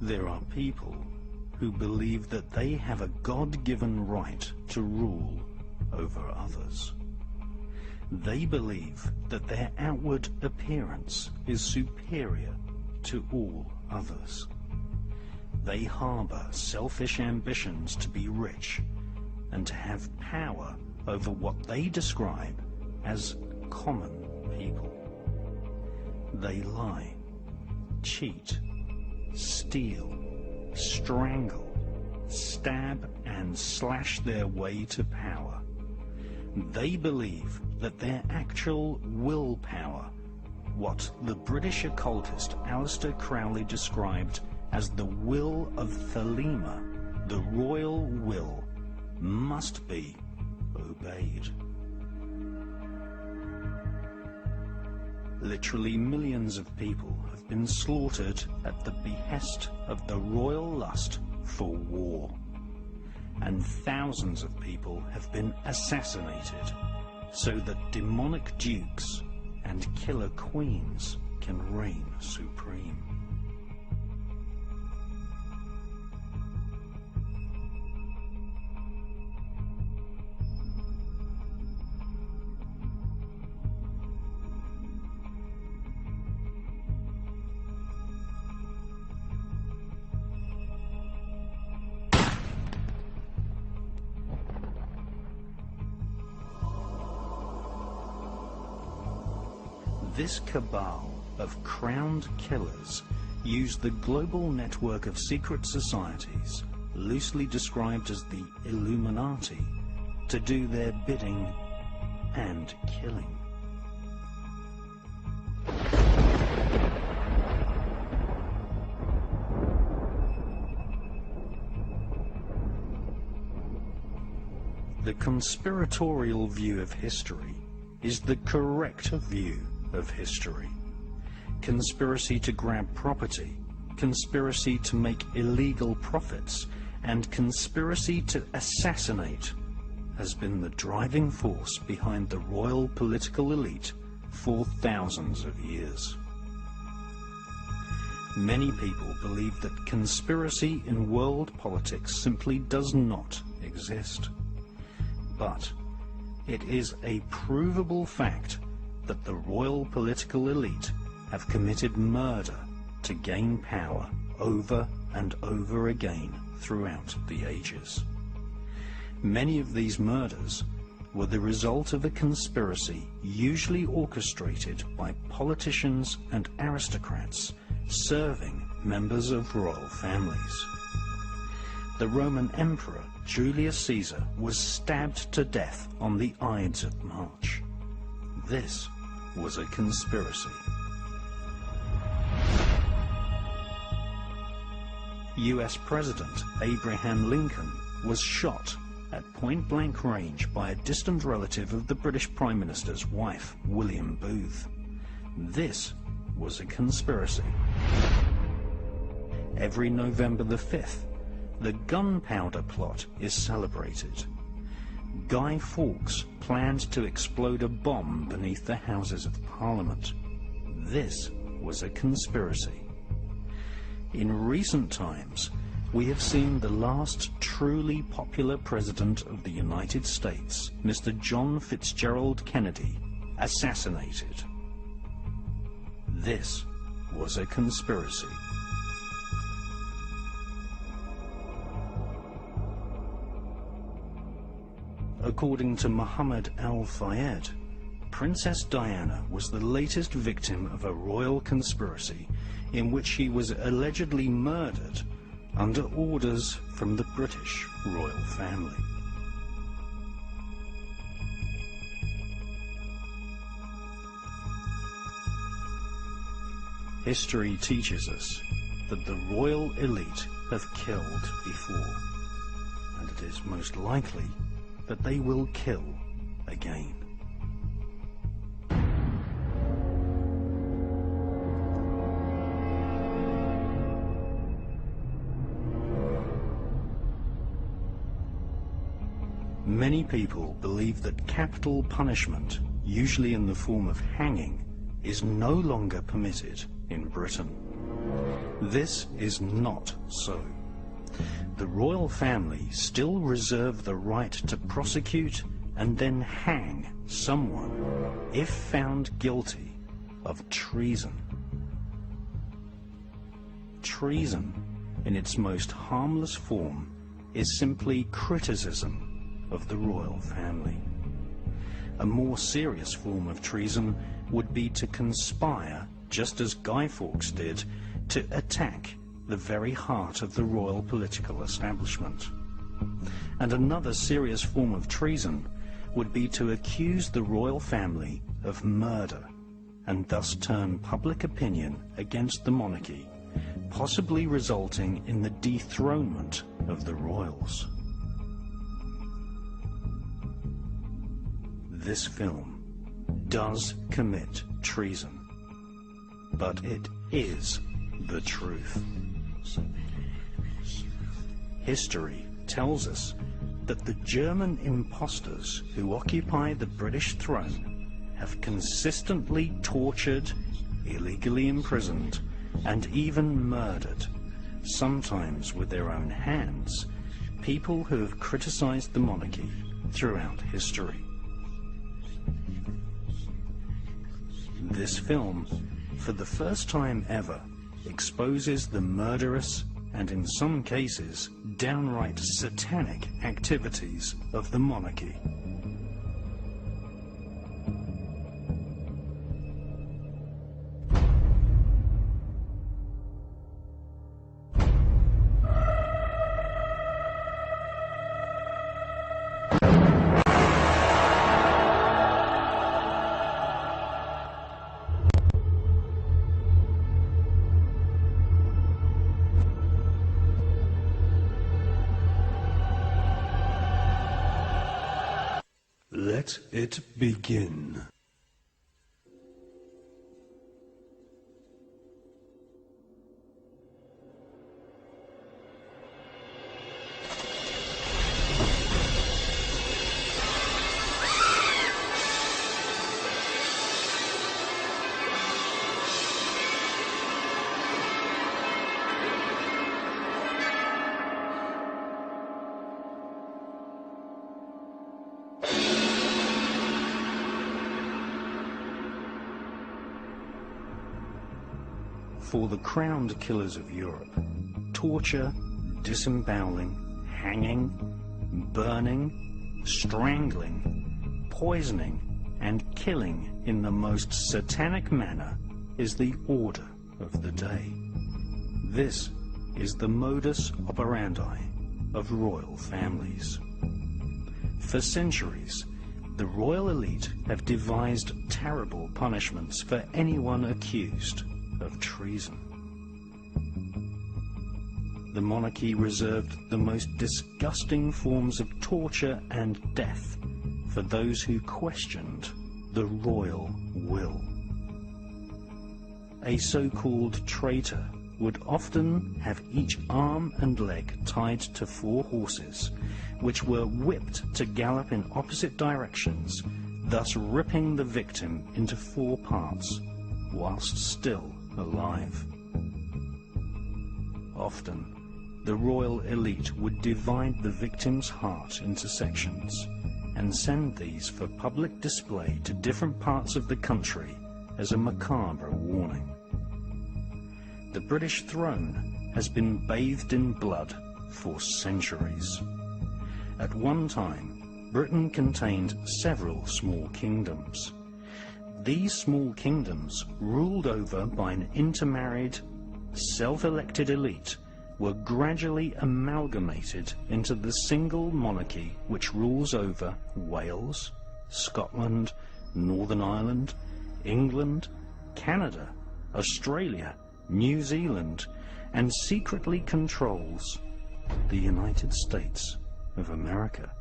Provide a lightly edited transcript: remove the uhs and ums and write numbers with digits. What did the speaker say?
There are people who believe that they have a God-given right to rule over others. They believe that their outward appearance is superior to all others. They harbor selfish ambitions to be rich and to have power over what they describe as common people. They lie, cheat, steal, strangle, stab and slash their way to power. They believe that their actual willpower, what the British occultist Aleister Crowley described as the will of Thelema, the royal will, must be obeyed. Literally millions of people have been slaughtered at the behest of the royal lust for war. And thousands of people have been assassinated so that demonic dukes and killer queens can reign supreme. This cabal of crowned killers use the global network of secret societies, loosely described as the Illuminati, to do their bidding and killing. The conspiratorial view of history is the correct view of history. Conspiracy to grab property, conspiracy to make illegal profits, and conspiracy to assassinate has been the driving force behind the royal political elite for thousands of years. Many people believe that conspiracy in world politics simply does not exist. But it is a provable fact that the royal political elite have committed murder to gain power over and over again throughout the ages. Many of these murders were the result of a conspiracy usually orchestrated by politicians and aristocrats serving members of royal families. The Roman Emperor Julius Caesar was stabbed to death on the Ides of March. This was a conspiracy. US President Abraham Lincoln was shot at point-blank range by a distant relative of the British Prime Minister's wife, William Booth. This was a conspiracy. Every November the 5th, the gunpowder plot is celebrated. Guy Fawkes planned to explode a bomb beneath the Houses of Parliament. This was a conspiracy. In recent times, we have seen the last truly popular president of the United States, Mr. John Fitzgerald Kennedy, assassinated. This was a conspiracy. According to Muhammad al-Fayed, Princess Diana was the latest victim of a royal conspiracy in which she was allegedly murdered under orders from the British royal family. History teaches us that the royal elite have killed before, and it is most likely that they will kill again. Many people believe that capital punishment, usually in the form of hanging, is no longer permitted in Britain. This is not so. The royal family still reserve the right to prosecute and then hang someone if found guilty of treason. Treason, in its most harmless form, is simply criticism of the royal family. A more serious form of treason would be to conspire, just as Guy Fawkes did, to attack the very heart of the royal political establishment. And another serious form of treason would be to accuse the royal family of murder, and thus turn public opinion against the monarchy, possibly resulting in the dethronement of the royals. This film does commit treason, but it is the truth. History tells us that the German impostors who occupy the British throne have consistently tortured, illegally imprisoned, and even murdered, sometimes with their own hands, people who have criticized the monarchy throughout history. This film, for the first time ever, exposes the murderous and, in some cases, downright satanic activities of the monarchy. Let it begin. For the crowned killers of Europe, torture, disemboweling, hanging, burning, strangling, poisoning, and killing in the most satanic manner is the order of the day. This is the modus operandi of royal families. For centuries, the royal elite have devised terrible punishments for anyone accused of treason. The monarchy reserved the most disgusting forms of torture and death for those who questioned the royal will. A so-called traitor would often have each arm and leg tied to 4 horses, which were whipped to gallop in opposite directions, thus ripping the victim into 4 parts, whilst still alive. Often, the royal elite would divide the victim's heart into sections and send these for public display to different parts of the country as a macabre warning. The British throne has been bathed in blood for centuries. At one time, Britain contained several small kingdoms. These small kingdoms, ruled over by an intermarried, self-elected elite, were gradually amalgamated into the single monarchy which rules over Wales, Scotland, Northern Ireland, England, Canada, Australia, New Zealand, and secretly controls the United States of America.